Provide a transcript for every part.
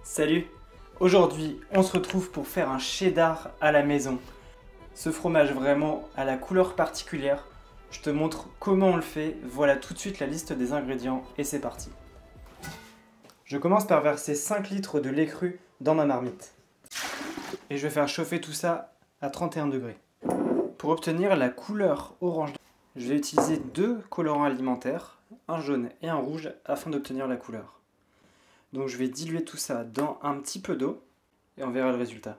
Salut! Aujourd'hui, on se retrouve pour faire un cheddar à la maison. Ce fromage vraiment à la couleur particulière, je te montre comment on le fait. Voilà tout de suite la liste des ingrédients et c'est parti. Je commence par verser 5 litres de lait cru dans ma marmite. Et je vais faire chauffer tout ça à 31 degrés. Pour obtenir la couleur orange, je vais utiliser 2 colorants alimentaires, un jaune et un rouge, afin d'obtenir la couleur. Donc je vais diluer tout ça dans un petit peu d'eau et on verra le résultat.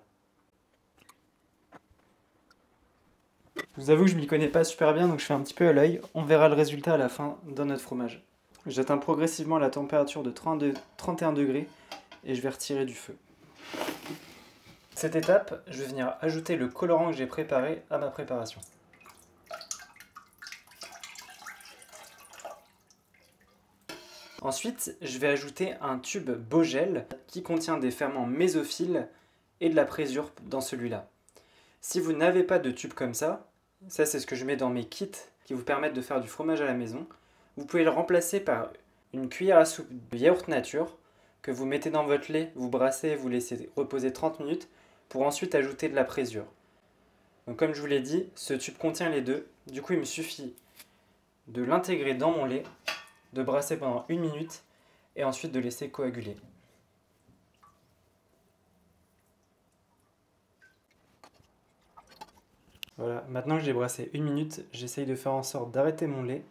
Je vous avoue que je m'y connais pas super bien, donc je fais un petit peu à l'œil. On verra le résultat à la fin dans notre fromage. J'atteins progressivement la température de 31 degrés et je vais retirer du feu. Cette étape, je vais venir ajouter le colorant que j'ai préparé à ma préparation. Ensuite, je vais ajouter un tube Bogel qui contient des ferments mésophiles et de la présure dans celui-là. Si vous n'avez pas de tube comme ça c'est ce que je mets dans mes kits qui vous permettent de faire du fromage à la maison, vous pouvez le remplacer par une cuillère à soupe de yaourt nature que vous mettez dans votre lait, vous brassez, vous laissez reposer 30 minutes pour ensuite ajouter de la présure. Donc comme je vous l'ai dit, ce tube contient les deux, du coup il me suffit de l'intégrer dans mon lait, de brasser pendant 1 minute et ensuite de laisser coaguler. Voilà, maintenant que j'ai brassé 1 minute, j'essaye de faire en sorte d'arrêter mon lait.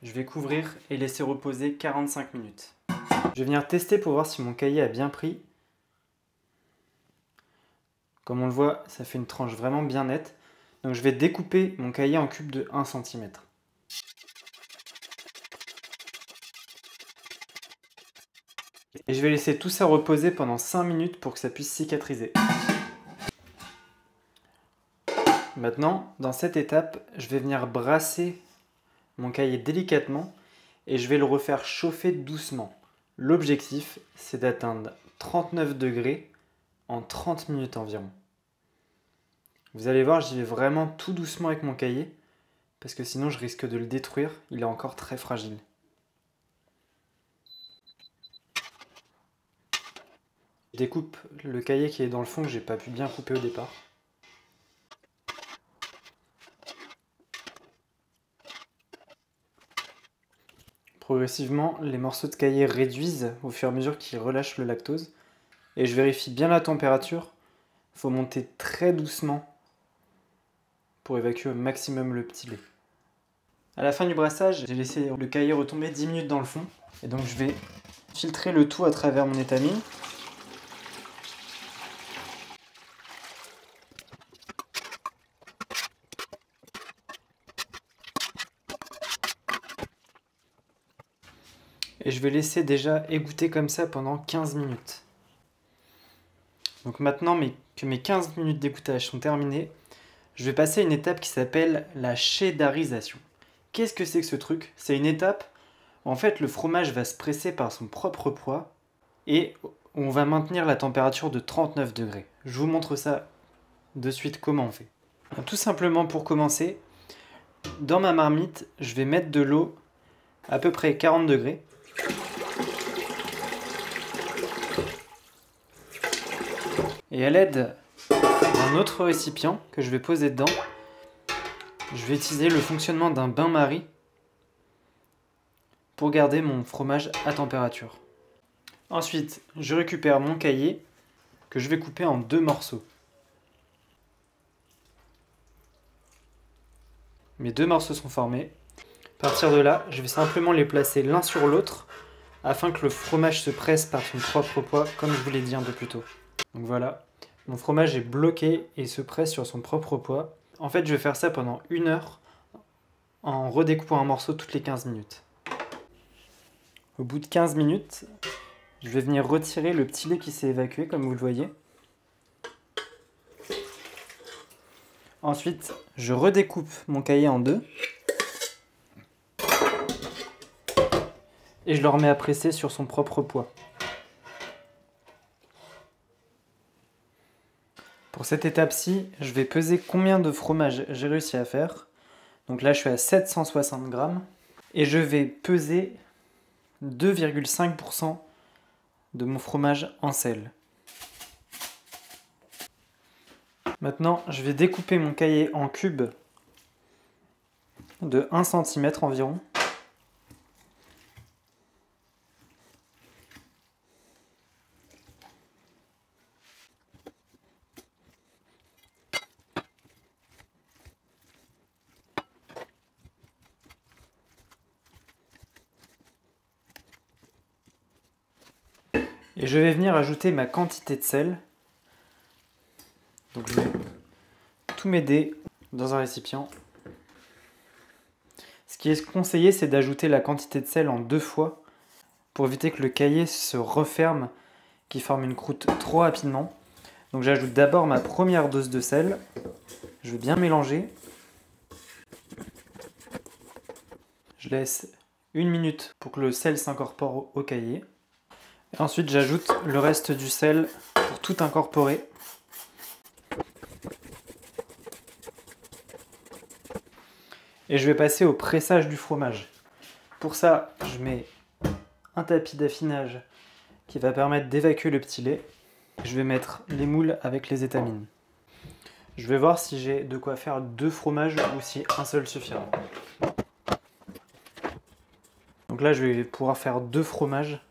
Je vais couvrir et laisser reposer 45 minutes. Je vais venir tester pour voir si mon cahier a bien pris. Comme on le voit, ça fait une tranche vraiment bien nette. Donc je vais découper mon cahier en cubes de 1 cm. Et je vais laisser tout ça reposer pendant 5 minutes pour que ça puisse cicatriser. Maintenant, dans cette étape, je vais venir brasser mon cahier délicatement et je vais le refaire chauffer doucement. L'objectif, c'est d'atteindre 39 degrés en 30 minutes environ. Vous allez voir, j'y vais vraiment tout doucement avec mon cahier parce que sinon je risque de le détruire, il est encore très fragile. Je découpe le cahier qui est dans le fond que j'ai pas pu bien couper au départ. Progressivement, les morceaux de cahier réduisent au fur et à mesure qu'ils relâchent le lactose. Et je vérifie bien la température. Il faut monter très doucement pour évacuer au maximum le petit lait. À la fin du brassage, j'ai laissé le cahier retomber 10 minutes dans le fond. Et donc je vais filtrer le tout à travers mon étamine. Et je vais laisser déjà égoutter comme ça pendant 15 minutes. Donc maintenant que mes 15 minutes d'égouttage sont terminées, je vais passer à une étape qui s'appelle la cheddarisation. Qu'est-ce que c'est que ce truc? C'est une étape où en fait le fromage va se presser par son propre poids et on va maintenir la température de 39 degrés. Je vous montre ça de suite comment on fait. Tout simplement pour commencer, dans ma marmite, je vais mettre de l'eau à peu près 40 degrés. Et à l'aide d'un autre récipient que je vais poser dedans, je vais utiliser le fonctionnement d'un bain-marie pour garder mon fromage à température. Ensuite, je récupère mon cahier que je vais couper en 2 morceaux. Mes 2 morceaux sont formés. À partir de là, je vais simplement les placer l'un sur l'autre afin que le fromage se presse par son propre poids, comme je vous l'ai dit un peu plus tôt. Donc voilà, mon fromage est bloqué et se presse sur son propre poids. En fait, je vais faire ça pendant 1 heure en redécoupant un morceau toutes les 15 minutes. Au bout de 15 minutes, je vais venir retirer le petit lait qui s'est évacué, comme vous le voyez. Ensuite, je redécoupe mon cahier en 2. Et je le remets à presser sur son propre poids. Pour cette étape-ci, je vais peser combien de fromage j'ai réussi à faire. Donc là, je suis à 760 grammes. Et je vais peser 2,5% de mon fromage en sel. Maintenant, je vais découper mon caillé en cubes de 1 cm environ. Et je vais venir ajouter ma quantité de sel. Donc je mets tous mes dés dans un récipient. Ce qui est conseillé, c'est d'ajouter la quantité de sel en 2 fois pour éviter que le caillé se referme, qu'il forme une croûte trop rapidement. Donc j'ajoute d'abord ma première dose de sel. Je vais bien mélanger. Je laisse 1 minute pour que le sel s'incorpore au caillé. Et ensuite j'ajoute le reste du sel pour tout incorporer. Et je vais passer au pressage du fromage. Pour ça, je mets un tapis d'affinage qui va permettre d'évacuer le petit lait. Je vais mettre les moules avec les étamines. Je vais voir si j'ai de quoi faire 2 fromages ou si un seul suffira. Donc là, je vais pouvoir faire 2 fromages.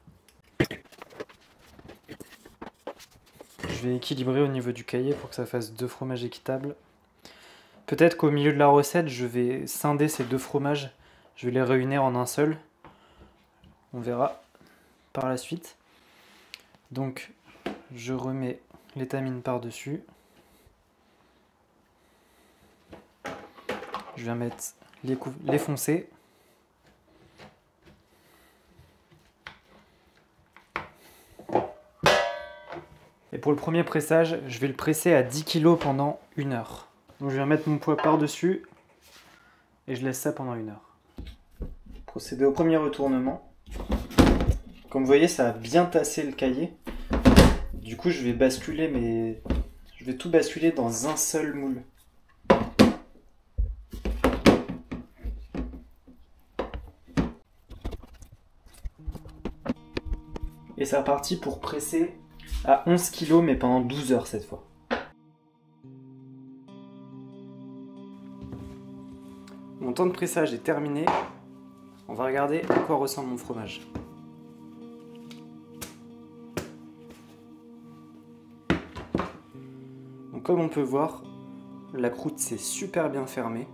Je vais équilibrer au niveau du caillé pour que ça fasse 2 fromages équitables. Peut-être qu'au milieu de la recette, je vais scinder ces 2 fromages. Je vais les réunir en un seul. On verra par la suite. Donc, je remets l'étamine par-dessus. Je viens mettre les foncés. Et pour le premier pressage, je vais le presser à 10 kg pendant 1 heure. Donc je viens mettre mon poids par-dessus et je laisse ça pendant 1 heure. Procéder au premier retournement. Comme vous voyez, ça a bien tassé le caillé. Du coup, je vais tout basculer dans un seul moule. Et c'est reparti pour presser à 11 kg, mais pendant 12 heures cette fois. Mon temps de pressage est terminé. On va regarder à quoi ressemble mon fromage. Donc comme on peut voir, la croûte s'est super bien fermée.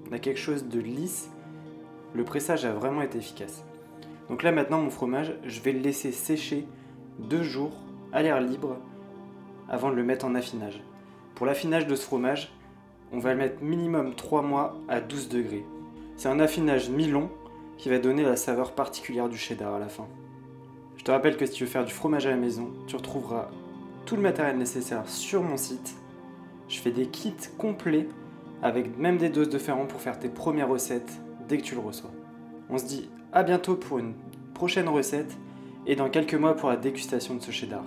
On a quelque chose de lisse. Le pressage a vraiment été efficace. Donc là maintenant mon fromage, je vais le laisser sécher 2 jours à l'air libre avant de le mettre en affinage. Pour l'affinage de ce fromage, on va le mettre minimum 3 mois à 12 degrés. C'est un affinage mi-long qui va donner la saveur particulière du cheddar à la fin. Je te rappelle que si tu veux faire du fromage à la maison, tu retrouveras tout le matériel nécessaire sur mon site. Je fais des kits complets avec même des doses de ferment pour faire tes premières recettes dès que tu le reçois. On se dit à bientôt pour une prochaine recette et dans quelques mois pour la dégustation de ce cheddar.